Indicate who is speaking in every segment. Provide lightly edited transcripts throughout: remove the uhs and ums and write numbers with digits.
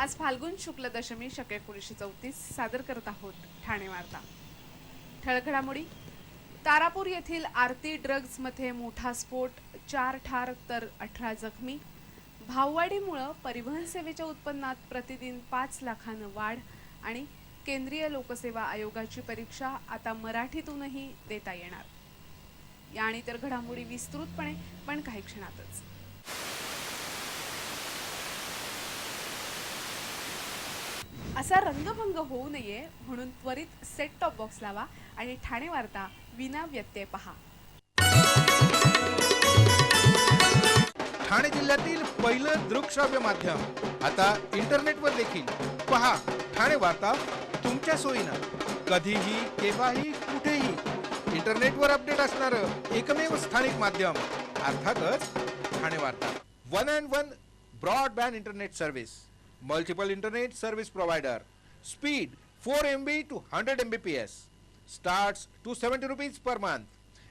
Speaker 1: आज फाल्गुन शुक्ल दशमी शके 1934 सादर करत आहोत ठाणे वार्ता। ठळक घडामोडी। तारापूर येथील आरती ड्रग्ज मध्ये मोठा स्फोट, 4 ठार तर 18 जखमी। भाववाढीमुळे परिवहन सेवेच्या उत्पन्नात प्रतिदिन 5 लाखांनी वाढ आणि केंद्रीय लोकसेवा आयोगाची परीक्षा आता मराठीतूनही देता येणार। या आणि इतर घडामोडी विस्तृतपणे पण काही क्षणातच। असा रंगभंग होऊ नये म्हणून त्वरित सेट टॉप बॉक्स लावा आणि ठाणे वार्ता विना व्यत्यय पहा।
Speaker 2: ठाणे जिल्ह्यातील पहिलं दृकश्राव्य माध्यम आता इंटरनेटवर देखील पहा। ठाणे वार्ता तुमच्या सोयीनं कधीही केव्हाही कुठेही इंटरनेटवर अपडेट असणारं एकमेव स्थानिक माध्यम अर्थातच ठाणे वार्ता। 1&1 broadband internet service, multiple internet service provider, speed 4 MB to 100 Mbps, starts ₹270 per month.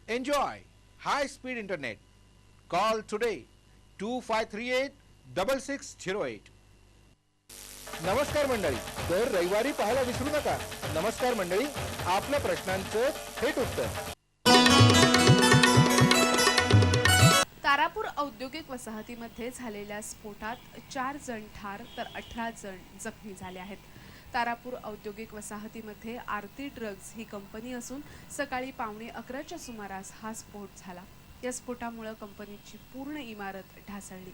Speaker 2: Enjoy high speed internet. Call today 2538-6608. नमस्कार मंडळी, दर रविवारी पाहायला विसरू नका। नमस्कार मंडळी, आपल्या प्रश्नांचं थेट उत्तर।
Speaker 1: तारापूर औद्योगिक वसाहतीमध्ये झालेल्या स्फोटात 4 जण ठार तर 18 जण जखमी झाले आहेत। तारापूर औद्योगिक वसाहतीमध्ये आरती ड्रग्ज ही कंपनी असून सकाळी 11:15च्या सुमारास हा स्फोट झाला। या स्फोटामुळे कंपनीची पूर्ण इमारत ढासळली।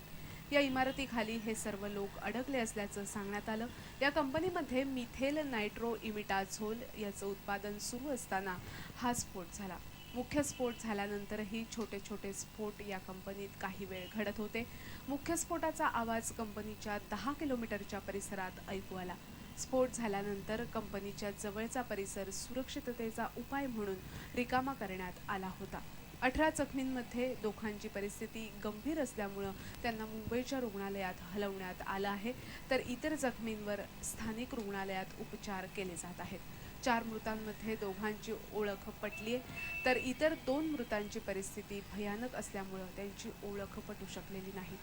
Speaker 1: या इमारतीखाली हे सर्व लोक अडकले असल्याचं सांगण्यात आलं। या कंपनीमध्ये मिथेल नायट्रो इमिडाझोल याचं उत्पादन सुरू असताना हा स्फोट झाला। मुख्य स्फोट झाल्यानंतरही छोटे छोटे स्फोट या कंपनीत काही वेळ घडत होते। मुख्य स्फोटाचा आवाज कंपनीच्या 10 किलोमीटरच्या परिसरात ऐकू आला। स्फोट झाल्यानंतर कंपनीच्या जवळचा परिसर सुरक्षिततेचा उपाय म्हणून रिकामा करण्यात आला होता। 18 जखमींमध्ये दोघांची परिस्थिती गंभीर असल्यामुळे त्यांना मुंबईच्या रुग्णालयात हलवण्यात आलं आहे, तर इतर जखमींवर स्थानिक रुग्णालयात उपचार केले जात आहेत। 4 मृतांमध्ये दोघांची ओळख पटली आहे, तर इतर 2 मृतांची परिस्थिती भयानक असल्यामुळे त्यांची ओळख पटू शकलेली नाही।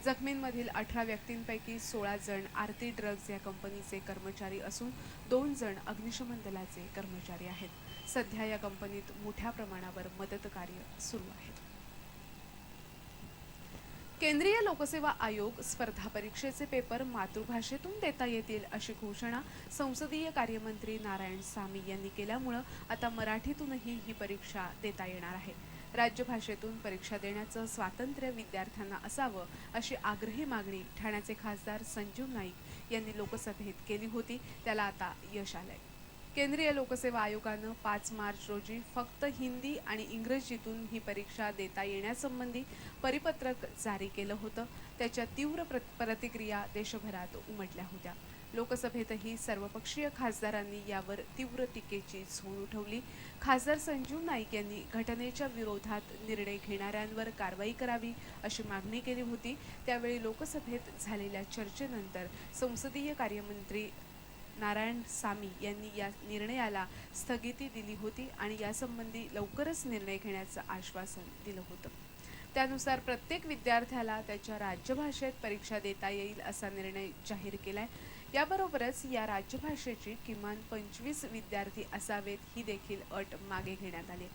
Speaker 1: जखमींमधील 18 व्यक्तींपैकी 16 जण आरती ड्रग्ज या कंपनीचे कर्मचारी असून 2 जण अग्निशमन दलाचे कर्मचारी आहेत। सध्या या कंपनीत मोठ्या प्रमाणावर मदत कार्य सुरू आहे। केंद्रीय लोकसेवा आयोग स्पर्धा परीक्षेचे पेपर मातृभाषेतून देता येतील अशी घोषणा संसदीय कार्यमंत्री नारायण सामी यांनी केल्यामुळे आता मराठीतूनही ही परीक्षा देता येणार आहे। राज्यभाषेतून परीक्षा देण्याचं स्वातंत्र्य विद्यार्थ्यांना असावं अशी आग्रही मागणी ठाण्याचे खासदार संजीव नाईक यांनी लोकसभेत केली होती, त्याला आता यश आलंय। केंद्रीय लोकसेवा आयोगानं 5 मार्च रोजी फक्त हिंदी आणि इंग्रजीतून ही परीक्षा देता येण्यासंबंधी परिपत्रक जारी केलं होतं। त्याच्या तीव्र प्रतिक्रिया देशभरात उमटल्या होत्या। लोकसभेतही सर्वपक्षीय खासदारांनी यावर तीव्र टीकेची झोड उठवली। खासदार संजीव नाईक यांनी घटनेच्या विरोधात निर्णय घेणाऱ्यांवर कारवाई करावी अशी मागणी केली होती। त्यावेळी लोकसभेत झालेल्या चर्चेनंतर संसदीय कार्यमंत्री नारायण सामी यांनी या निर्णयाला स्थगिती दिली होती आणि यासंबंधी लवकरच निर्णय घेण्याचं आश्वासन दिलं होतं। त्यानुसार प्रत्येक विद्यार्थ्याला त्याच्या राज्यभाषेत परीक्षा देता येईल असा निर्णय जाहीर केलाय। याबरोबरच या राज्यभाषेची किमान 25 विद्यार्थी असावेत ही देखील अट मागे घेण्यात आली।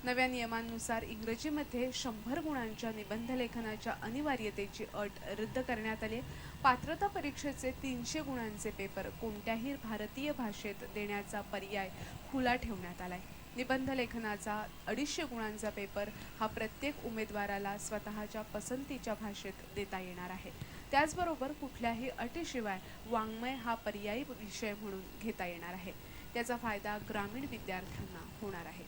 Speaker 1: नव्या नियमांनुसार इंग्रजीमध्ये 100 गुणांच्या निबंध लेखनाच्या अनिवार्यतेची अट रद्द करण्यात आली। पात्रता परीक्षेचे 300 गुणांचे पेपर कोणत्याही भारतीय भाषेत देण्याचा पर्याय खुला ठेवण्यात आलाय। निबंध लेखनाचा 250 गुणांचा पेपर हा प्रत्येक उमेदवाराला स्वतःच्या पसंतीच्या भाषेत देता येणार आहे। त्याचबरोबर कुठल्याही अटीशिवाय वाङ्मय हा पर्यायी विषय म्हणून घेता येणार आहे। याचा फायदा ग्रामीण विद्यार्थ्यांना होणार आहे।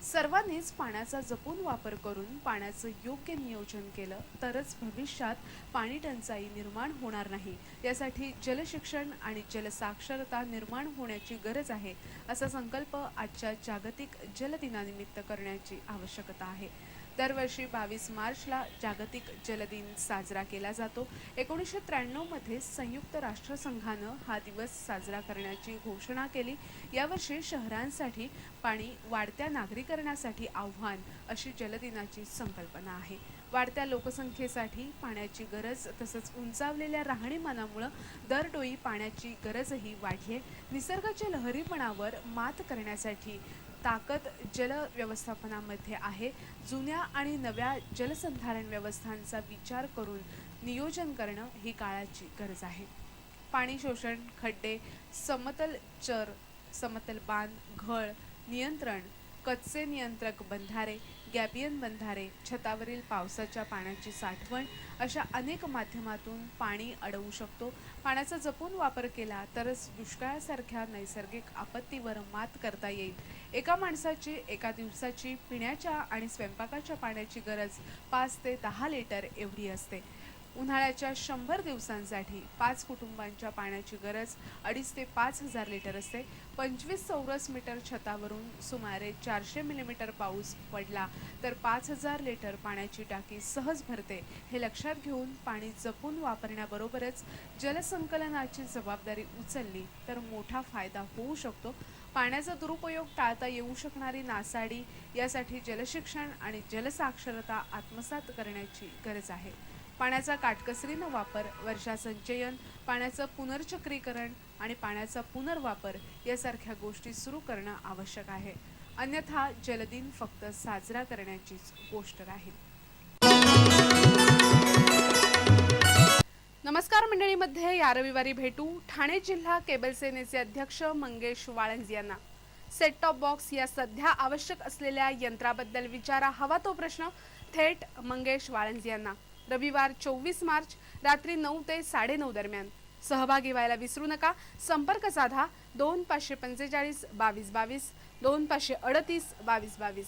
Speaker 1: सर्वांनीच पाण्याचा जपून वापर करून पाण्याचं योग्य नियोजन केलं तरच भविष्यात पाणी टंचाई निर्माण होणार नाही। यासाठी जलशिक्षण आणि जलसाक्षरता निर्माण होण्याची गरज आहे असा संकल्प आजच्या जागतिक जल दिनानिमित्त करण्याची आवश्यकता आहे। दरवर्षी 22 मार्चला जागतिक जल दिन साजरा केला जातो। 1993 मध्ये संयुक्त राष्ट्रसंघानं हा दिवस साजरा करण्याची घोषणा केली। यावर्षी शहरांसाठी पाणी वाढत्या नागरीकरणासाठी आव्हान अशी जलदिनाची संकल्पना आहे। वाढत्या लोकसंख्येसाठी पाण्याची गरज तसंच उंचावलेल्या राहणीमानामुळे दरडोई पाण्याची गरजही वाढली आहे. निसर्गाच्या लहरीपणावर मात करण्यासाठी ताकद जल व्यवस्थापनामध्ये आहे. जुन्या आणि नव्या जलसंधारण व्यवस्थांचा विचार करून नियोजन करणं ही काळाची गरज आहे. पाणी शोषण, खड्डे, समतल चर, समतल बांध, घळ नियंत्रण, कच्चे नियंत्रक बंधारे, गॅबियन बंधारे, छतावरील पावसाच्या पाण्याची साठवण अशा अनेक माध्यमातून पाणी अडवू शकतो. पाण्याचा जपून वापर केला तरच दुष्काळासारख्या नैसर्गिक आपत्तीवर मात करता येईल. एका माणसाची एका दिवसाची पिण्याच्या आणि स्वयंपाकाच्या पाण्याची गरज 5 ते 10 लिटर एवढी असते. उन्हाळ्याच्या 100 दिवसांसाठी 5 कुटुंबांच्या पाण्याची गरज 2,500 ते 5,000 लिटर असते. 25 चौरस मीटर छतावरून सुमारे 400 मिलीमीटर पाऊस पडला तर 5,000 लिटर पाण्याची टाकी सहज भरते. हे लक्षात घेऊन पाणी जपून वापरण्याबरोबरच जलसंकलनाची जबाबदारी उचलली तर मोठा फायदा होऊ शकतो. पाण्याचा दुरुपयोग टाळता येऊ शकणारी नासाडी यासाठी जलशिक्षण आणि जलसाक्षरता आत्मसात करण्याची गरज आहे. पाण्याचा काटकसरीनं वापर, वर्षा संचयन, पाण्याचं पुनर्चक्रीकरण आणि पाण्याचा पुनर्वापर यासारख्या गोष्टी सुरू करणं आवश्यक आहे. अन्यथा जलदिन फक्त साजरा करण्याचीच गोष्ट राहील. नमस्कार मंडळीमध्ये या रविवारी भेटू ठाणे जिल्हा केबल सेनेचे अध्यक्ष मंगेश वाळंज यांना. सेट टॉप बॉक्स या सध्या आवश्यक असलेल्या यंत्राबद्दल विचारा हवा तो प्रश्न थेट मंगेश वाळंज यांना. रविवार 24 मार्च रात्री 9 ते 9:30 दरम्यान सहभागी व्हायला विसरू नका. संपर्क साधा 2545 22 22 2538 22 22.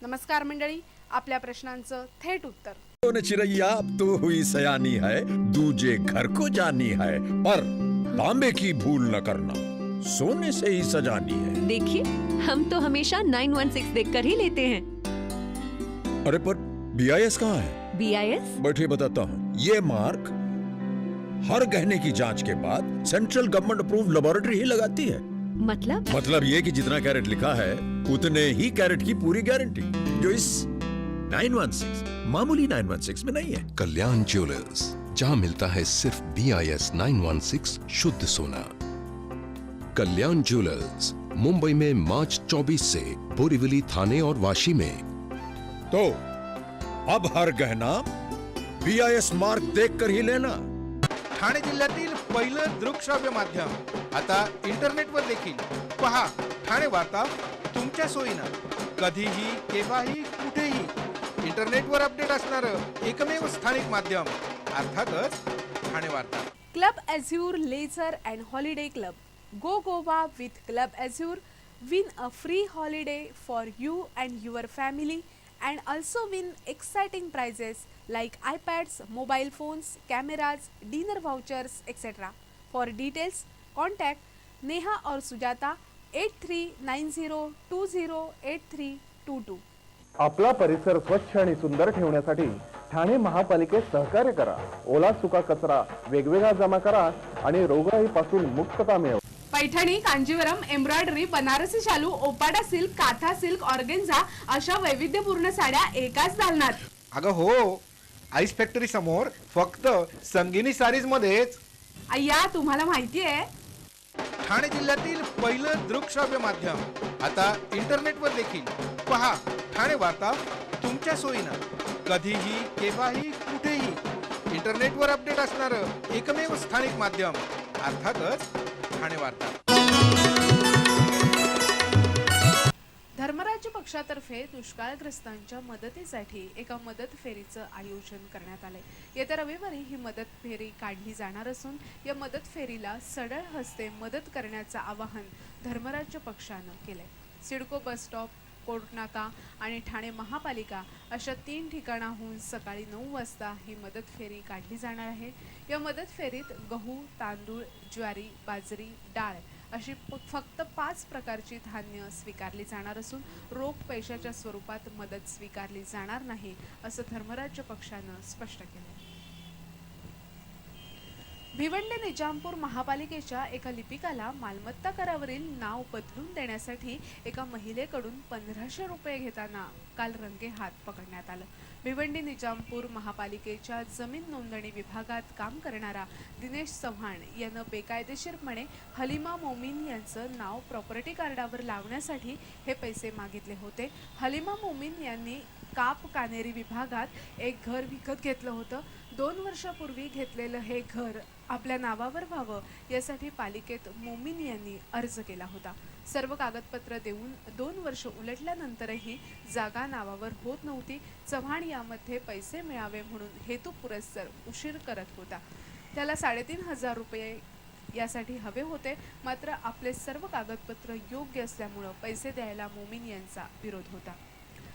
Speaker 1: नमस्कार मंडळी, आपल्या प्रश्नांचं थेट उत्तर.
Speaker 3: चिरैया अब तो हुई सयानी है, दूजे घर को जानी है, पर तांबे की भूल न करना, सोने से ही सजानी है.
Speaker 4: देखिए, हम तो हमेशा 916 देखकर ही लेते हैं.
Speaker 3: अरे पर BIS कहाँ है?
Speaker 4: BIS?
Speaker 3: बैठिए बताता हूँ. ये मार्क हर गहने की जांच के बाद सेंट्रल गवर्नमेंट अप्रूव्ड लेबोरेटरी ही लगाती है. मतलब ये कि जितना कैरेट लिखा है उतने ही कैरेट की पूरी गारंटी, जो इस 916 मामूली 916 में नहीं है.
Speaker 5: कल्याण ज्वेलर्स, जहां मिलता है सिर्फ BIS 916 शुद्ध सोना. कल्याण ज्वेलर्स, मुंबई में मार्च 24 से बोरीवली, थाने और वाशी में.
Speaker 3: तो अब हर गहना BIS मार्क देखकर ही लेना.
Speaker 2: ठाणे जिल्ह्यातील पहिलं दृकश्राव्य माध्यम आता इंटरनेटवर देखील. पहा ठाणे वार्ता तुमच्या सोयीनं, कधीही केव्हाही कुठेही. इंटरनेटवर अपडेट असणारं एकमेव स्थानिक माध्यम अर्थातच ठाणे वार्ता.
Speaker 1: Club Azure leisure and holiday club. Go Goa with club Azure. Win a free holiday for you and your family and also win exciting prizes like iPads, mobile phones, cameras, dinner vouchers, etc. For details, contact Neha or Sujata 8390208322.
Speaker 6: आपला परिसर स्वच्छ आणि सुंदर ठेवण्यासाठी ठाणे महापालिकेत सहकार्य करा. ओला सुका कचरा वेगवेगळा जमा करा आणि रोगराईपासून मुक्तता मिळवा.
Speaker 1: पैठणी, कांजीवरम, एम्ब्रॉयडरी, बनारसी शालू, ओपाडा सिल्क, काथा सिल्क, ऑर्गेन्झा अशा वैविध्यपूर्ण साड्या एकाच दालनात.
Speaker 2: अगं हो, आईस फॅक्टरी समोर फक्त संगिनी सारीज मध्येच.
Speaker 1: अय्या, तुम्हाला माहिती आहे
Speaker 2: ठाणे जिल्ह्यातील पहिलं दृकश्राव्य माध्यम आता इंटरनेटवर देखील. पहा ठाणे वार्ता तुमच्या सोयीनं, कधीही केव्हाही कुठेही. इंटरनेटवर अपडेट असणारं एकमेव स्थानिक माध्यम अर्थातच ठाणे वार्ता. धर्मराज्य पक्षातर्फे दुष्काळग्रस्तांच्या मदतीसाठी एका मदत फेरीचं आयोजन करण्यात आले. येत्या रविवारी ही मदत फेरी काढली जाणार असून या मदत फेरीला सढळ हस्ते मदत करण्याचं आवाहन धर्मराज्य पक्षानं केलंय. सिडको बस स्टॉप, कोर्टनाका आणि ठाणे महापालिका अशा 3 ठिकाणाहून सकाळी 9 वाजता ही मदत फेरी काढली जाणार आहे. या मदत फेरीत गहू, तांदूळ, ज्वारी, बाजरी, डाळ अशी फक्त 5 प्रकारची धान्य स्वीकारली जाणार असून रोख पैशाच्या स्वरूपात मदत स्वीकारली जाणार नाही असं धर्मराज्य पक्षानं स्पष्ट केलं. भिवंडी निजामपूर महापालिकेच्या एका लिपिकाला मालमत्ता करावरील नाव बदलून देण्यासाठी एका महिलेकडून 1500 रुपये घेताना
Speaker 1: काल रंगेहात पकडण्यात आलं. भिवंडी निजामपूर महापालिकेच्या जमीन नोंदणी विभागात काम करणारा दिनेश चव्हाण यानं बेकायदेशीरपणे हलिमा मोमीन यांचं नाव प्रॉपर्टी कार्डावर लावण्यासाठी हे पैसे मागितले होते. हलिमा मोमीन यांनी काप कानेरी विभागात एक घर विकत घेतलं होतं. 2 वर्षापूर्वी घेतलेलं हे घर आपल्या नावावर व्हावं यासाठी पालिकेत मोमीन यांनी अर्ज केला होता. सर्व कागदपत्र देऊन 2 वर्ष उलटल्यानंतरही जागा नावावर होत नव्हती. चव्हाण यामध्ये पैसे मिळावे म्हणून हेतुपुरस्सर उशीर करत होता. त्याला 3,500 रुपये यासाठी हवे होते. मात्र आपले सर्व कागदपत्र योग्य असल्यामुळे पैसे द्यायला मोमीन यांचा विरोध होता.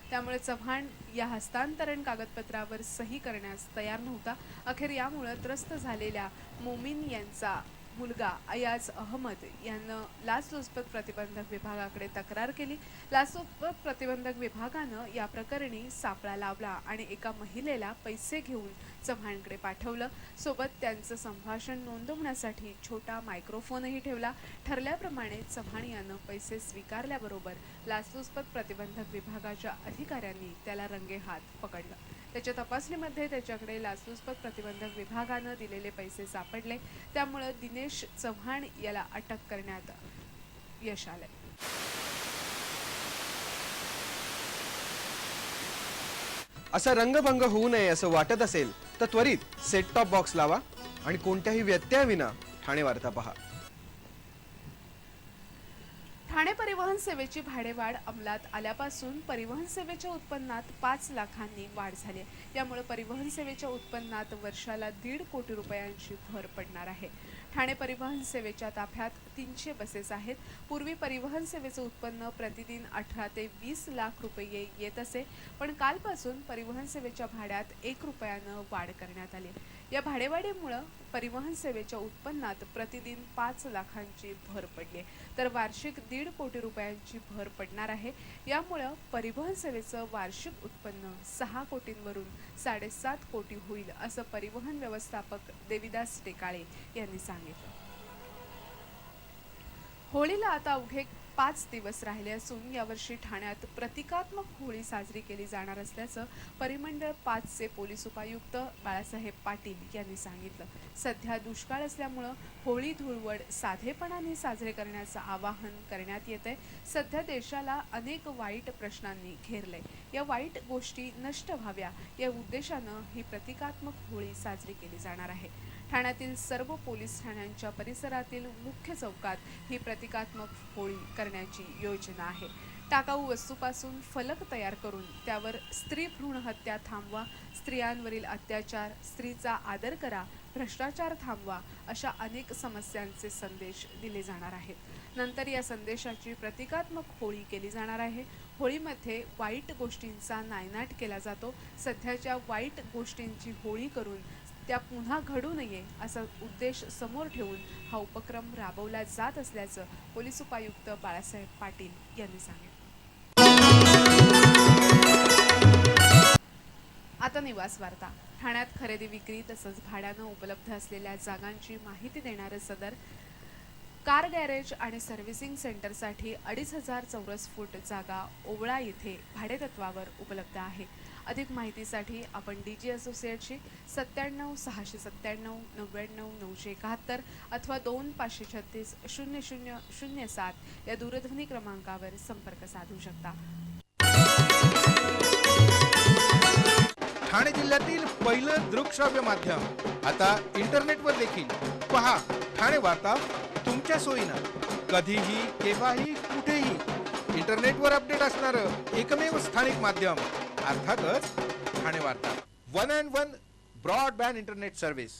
Speaker 1: त्यामुळे चव्हाण या हस्तांतरण कागदपत्रावर सही करण्यास तयार नव्हता. अखेर यामुळे त्रस्त झालेल्या मोमीन यांचा मुलगा अयाज अहमद यानं लाचलुचपत प्रतिबंधक विभागाकडे तक्रार केली. लाचलुचपत प्रतिबंधक विभागानं या प्रकरणी सापळा लावला आणि एका महिलेला पैसे घेऊन चव्हाणकडे पाठवलं. सोबत त्यांचं संभाषण नोंदवण्यासाठी छोटा मायक्रोफोनही ठेवला. ठरल्याप्रमाणे चव्हाण यानं पैसे स्वीकारल्याबरोबर लाचलुचपत प्रतिबंधक विभागाच्या अधिकाऱ्यांनी त्याला रंगेहात पकडलं. त्याच्या तपासणीमध्ये त्याच्याकडे लाचलुचपत प्रतिबंधक विभागानं दिलेले पैसे सापडले. त्यामुळे दिनेश चव्हाण याला अटक करण्यात यश आले.
Speaker 7: असा रंगभंग होऊ नये असं वाटत असेल तर त्वरित सेट टॉप बॉक्स लावा आणि कोणत्याही व्यत्ययाविना ठाणे वार्ता पहा.
Speaker 1: ठाणे परिवहन सेवेची भाडेवाढ अंमलात आल्यापासून परिवहन सेवेच्या उत्पन्नात 5 लाखांनी वाढ झाली. यामुळे परिवहन सेवेच्या उत्पन्नात वर्षाला 1.5 कोटी रुपयांची भर पडणार आहे. ठाणे परिवहन सेवेच्या ताफ्यात 300 बसेस आहेत. पूर्वी परिवहन सेवेचं उत्पन्न प्रतिदिन 18 ते 20 लाख रुपये येत असे, पण कालपासून परिवहन सेवेच्या भाड्यात 1 रुपयानं वाढ करण्यात आली. या भाडेवाढीमुळे परिवहन सेवेच्या उत्पन्नात प्रतिदिन 5 लाखांची भर पडली, तर वार्षिक 1.5 कोटी रुपयांची भर पडणार आहे. यामुळे परिवहन सेवेचं वार्षिक उत्पन्न 6 कोटींवरून 7.5 कोटी होईल, असं परिवहन व्यवस्थापक देविदास टेकाळे यांनी सांगितलं. होळीला आता अवघे 5 दिवस राहिले असून यावर्षी ठाण्यात प्रतिकात्मक होळी साजरी केली जाणार असल्याचं परिमंडळ 5चे पोलीस उपायुक्त बाळासाहेब पाटील यांनी सांगितलं. सध्या दुष्काळ असल्यामुळं होळी धुळवड साधेपणाने साजरे करण्याचं आवाहन करण्यात येतंय. सध्या देशाला अनेक वाईट प्रश्नांनी घेरलंय. या वाईट गोष्टी नष्ट व्हाव्या या उद्देशानं ही प्रतिकात्मक होळी साजरी केली जाणार आहे. ठाण्यातील सर्व पोलीस ठाण्यांच्या परिसरातील मुख्य चौकात ही प्रतिकात्मक होळी करण्याची योजना आहे. टाकाऊ वस्तूपासून फलक तयार करून त्यावर स्त्री भ्रूण हत्या थांबवा, स्त्रियांवरील अत्याचार, स्त्रीचा आदर करा, भ्रष्टाचार थांबवा अशा अनेक समस्यांचे संदेश दिले जाणार आहेत. नंतर या संदेशाची प्रतिकात्मक होळी केली जाणार आहे. होळीमध्ये वाईट गोष्टींचा नायनाट केला जातो. सध्याच्या वाईट गोष्टींची होळी करून त्या पुन्हा घडू नये असा उद्देश समोर ठेवून हा उपक्रम राबवला जात असल्याचं पोलीस उपायुक्त बाळासाहेब पाटील यांनी सांगितलं. आता निवास वार्ता. ठाण्यात खरेदी विक्री तसंच भाड्यानं उपलब्ध असलेल्या जागांची माहिती देणारं सदर कार गॅरेज आणि सर्व्हिसिंग सेंटरसाठी 2,500 चौरस फूट जागा ओवळा येथे भाडेतत्वावर उपलब्ध आहे. अधिक माहितीसाठी आपण DG असोसिएटशी 97 697 99 971 अथवा 2536 0007 या दूरध्वनी क्रमांकावर संपर्क साधू शकता.
Speaker 2: ठाणे जिल्ह्यातील पहिलं दृकश्राव्य माध्यम आता इंटरनेटवर देखील. पहा ठाणे वार्ता तुमच्या सोयीनं, कधीही केव्हाही कुठेही. इंटरनेटवर अपडेट असणारं एकमेव स्थानिक माध्यम अर्थातच ठाणे वार्ता. 1 and 1 broadband internet service,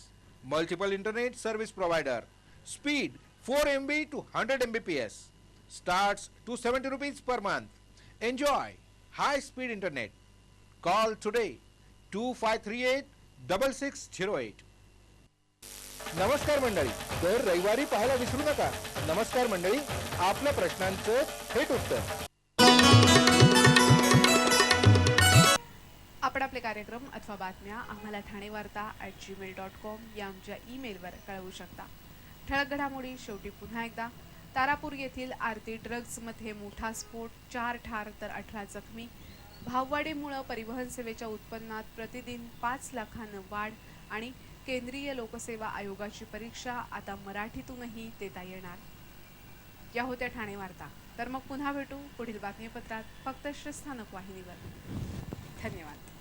Speaker 2: multiple internet service provider, speed 4 MB to 100 Mbps, starts to 70 rupees per month. Enjoy high speed internet. Call today 2538-6608.
Speaker 6: नमस्कार मंडळी, दर रविवारी पाहायला विसरू नका. नमस्कार मंडळी, आपल्या प्रश्नांचं थेट उत्तर.
Speaker 1: आपण आपले कार्यक्रम अथवा बातम्या आम्हाला ठाणेवार्ता@gmail.com या आमच्या ईमेलवर कळवू शकता. ठळक घडामोडी शेवटी पुन्हा एकदा. तारापूर येथील आरती ड्रग्जमध्ये मोठा स्फोट, 4 ठार तर 18 जखमी. भाववाढीमुळे परिवहन सेवेच्या उत्पन्नात प्रतिदिन 5 लाखांनं वाढ आणि केंद्रीय लोकसेवा आयोगाची परीक्षा आता मराठीतूनही देता येणार. या होत्या ठाणे वार्ता. तर मग पुन्हा भेटू पुढील बातमीपत्रात फक्त श्रीस्थानक वाहिनीवर. धन्यवाद.